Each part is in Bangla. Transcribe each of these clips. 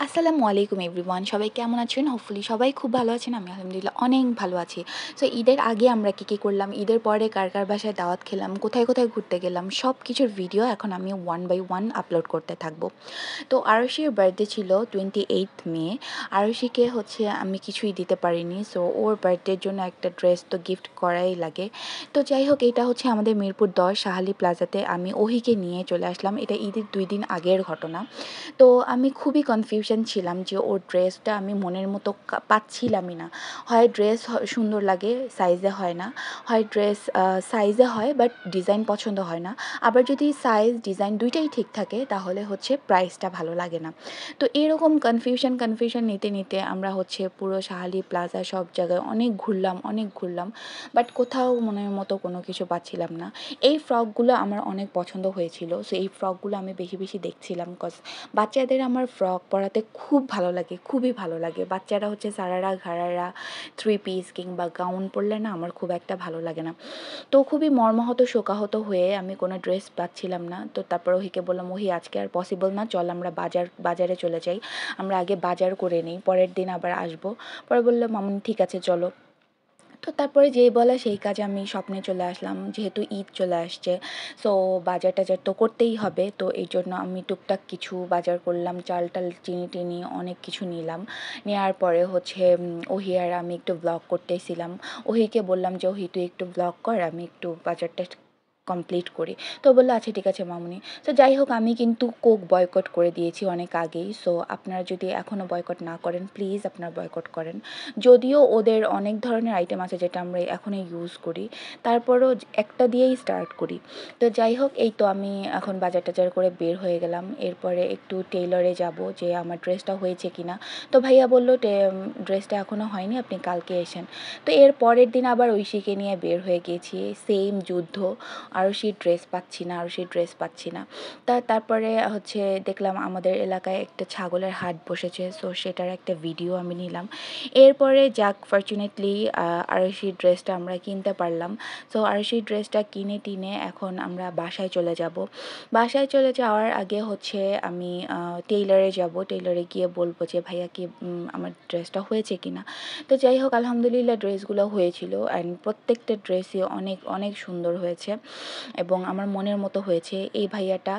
আসসালামু আলাইকুম এভরিওয়ান, সবাই কেমন আছেন? হোপফুলি সবাই খুব ভালো আছেন। আমি আলহামদুলিল্লাহ অনেক ভালো আছি। সো ঈদের আগে আমরা কী করলাম, ঈদের পরে কার কার বাসায় দাওয়াত খেলাম, কোথায় কোথায় ঘুরতে গেলাম, সব কিছুর ভিডিও এখন আমি ওয়ান বাই ওয়ান আপলোড করতে থাকবো। তো আরশির বার্থডে ছিল 28 মে। আরশিকে আমি কিছুই দিতে পারিনি, সো ওর বার্থডের জন্য একটা ড্রেস তো গিফট করাই লাগে। তো যাই হোক, এটা আমাদের মিরপুর 10 শাহালি প্লাজাতে আমি ওহিকে নিয়ে চলে আসলাম। এটা ঈদের 2 দিন আগের ঘটনা। তো আমি খুবই কনফিউশন ছিলাম যে ওর ড্রেসটা আমি মনের মতো পাচ্ছিলামই না। হয় ড্রেস সুন্দর লাগে, সাইজে হয় না, হয় ড্রেস সাইজে হয় বাট ডিজাইন পছন্দ হয় না। আবার যদি সাইজ ডিজাইন দুইটাই ঠিক থাকে তাহলে প্রাইসটা ভালো লাগে না। তো এরকম কনফিউশন নিতে নিতে আমরা পুরো শাহালি প্লাজা সব জায়গায় অনেক ঘুরলাম, বাট কোথাও মনের মতো কোনো কিছু পাচ্ছিলাম না। এই ফ্রকগুলো আমার অনেক পছন্দ হয়েছিল, সো এই ফ্রকগুলো আমি বেশি বেশি দেখছিলাম, কজ বাচ্চাদের আমার ফ্রক পরাতে খুব ভালো লাগে, খুবই ভালো লাগে। বাচ্চারা সারারা ঘাড়ারা থ্রি পিস কিংবা গাউন পরলে না আমার খুব একটা ভালো লাগে না। তো খুবই মর্মাহত শোকাহত হয়ে আমি কোনো ড্রেস পাচ্ছিলাম না। তো তারপর ওহিকে বললাম, ওহি আজকে আর পসিবল না, চল আমরা বাজারে চলে যাই, আমরা আগে বাজার করে নিই, পরের দিন আবার আসবো। পরে বললো মামুনি ঠিক আছে চলো। তো তারপরে যেই বলা সেই কাজে আমি স্বপ্নে চলে আসলাম, যেহেতু ঈদ চলে আসছে, সো বাজার টাজার তো করতেই হবে। তো এই জন্য আমি টুকটাক কিছু বাজার করলাম, চাল টাল চিনি টিনি অনেক কিছু নিলাম। নেওয়ার পরে ওহি আর আমি একটু ব্লগ করতেছিলাম। ওহিকে বললাম যে ওহি তুই একটু ব্লগ কর, আমি একটু বাজারটা কমপ্লিট করি। তো বললো আচ্ছা ঠিক আছে মামুনি। তো যাই হোক, আমি কিন্তু কোক বয়কট করে দিয়েছি অনেক আগেই। সো আপনারা যদি এখনও বয়কট না করেন প্লিজ আপনারা বয়কট করেন। যদিও ওদের অনেক ধরনের আইটেম আছে যেটা আমরা এখনও ইউজ করি, তারপরও একটা দিয়েই স্টার্ট করি। তো যাই হোক, এই তো আমি এখন বাজার টাজার করে বের হয়ে গেলাম। এরপরে একটু টেইলরে যাব যে আমার ড্রেসটা হয়েছে কি না। তো ভাইয়া বললো ড্রেসটা এখনও হয়নি, আপনি কালকে এসেন। তো এর পরের দিন আবার ঐশীকে নিয়ে বের হয়ে গিয়েছি, সেম যুদ্ধ। আরশির ড্রেস পাচ্ছি না। তারপরে দেখলাম আমাদের এলাকায় একটা ছাগলের হাট বসেছে, সো সেটার একটা ভিডিও আমি নিলাম। এরপরে যাক ফরচুনেটলি আরশির ড্রেসটা আমরা কিনতে পারলাম। সো আরশির ড্রেসটা কিনে টিনে এখন আমরা বাসায় চলে যাব। বাসায় চলে যাওয়ার আগে আমি টেইলরে যাব, টেইলরে গিয়ে বলবো যে ভাইয়া কি আমার ড্রেসটা হয়েছে কিনা। তো যাই হোক, আলহামদুলিল্লাহ ড্রেসগুলো হয়েছিল অ্যান্ড প্রত্যেকটা ড্রেসই অনেক অনেক সুন্দর হয়েছে এবং আমার মনের মতো হয়েছে। এই ভাইয়াটা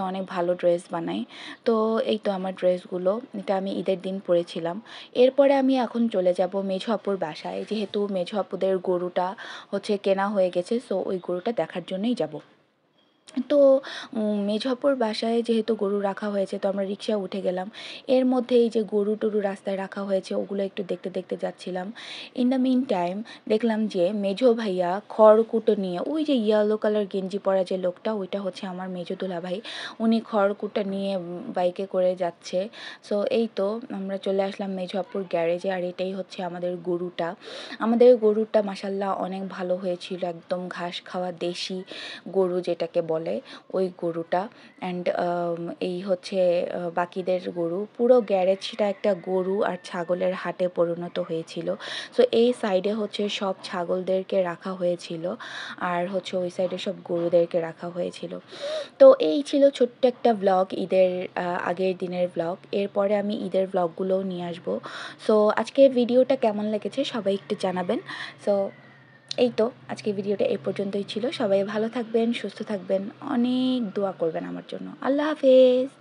অনেক ভালো ড্রেস বানায়। তো এই তো আমার ড্রেসগুলো, এটা আমি ঈদের দিন পরেছিলাম। এরপরে আমি এখন চলে যাব মেঝো আপুর বাসায়, যেহেতু মেঝো আপুদের গরুটা কেনা হয়ে গেছে, সো ওই গরুটা দেখার জন্যই যাব। তো মেঝো আপুর বাসায় যেহেতু গরু রাখা হয়েছে, তো আমরা রিকশায় উঠে গেলাম। এর মধ্যে এই যে গরু টরু রাস্তায় রাখা হয়েছে ওগুলো একটু দেখতে দেখতে যাচ্ছিলাম। ইন দ্য মিন টাইম দেখলাম যে মেঝো ভাইয়া খড়কুটো নিয়ে, ওই যে ইয়েলো কালার গেঞ্জি পরা যে লোকটা, ওইটা আমার মেঝো দুলাভাই। উনি খড়কুটো নিয়ে বাইকে করে যাচ্ছে। সো এই তো আমরা চলে আসলাম মেঝো আপুর গ্যারেজে, আর এটাই আমাদের গরুটা। আমাদের গরুটা মাশাল্লাহ অনেক ভালো হয়েছিল, একদম ঘাস খাওয়া দেশি গরু যেটাকে বলে, ওই গরুটা। অ্যান্ড এই বাকিদের গরু, পুরো গ্যারেজটা একটা গরু আর ছাগলের হাটে পরিণত হয়েছিল। সো এই সাইডে সব ছাগলদেরকে রাখা হয়েছিল, আর ওই সাইডে সব গরুদেরকে রাখা হয়েছিল। তো এই ছিল ছোট্ট একটা ব্লগ, ঈদের আগের দিনের ব্লগ। এরপরে আমি ঈদের ব্লগগুলোও নিয়ে আসবো। সো আজকে ভিডিওটা কেমন লেগেছে সবাই একটু জানাবেন। সো এই তো আজকে ভিডিওটা এই পর্যন্তই ছিল। সবাই ভালো থাকবেন, সুস্থ থাকবেন, অনেক দোয়া করবেন আমার জন্য। আল্লাহ হাফেজ।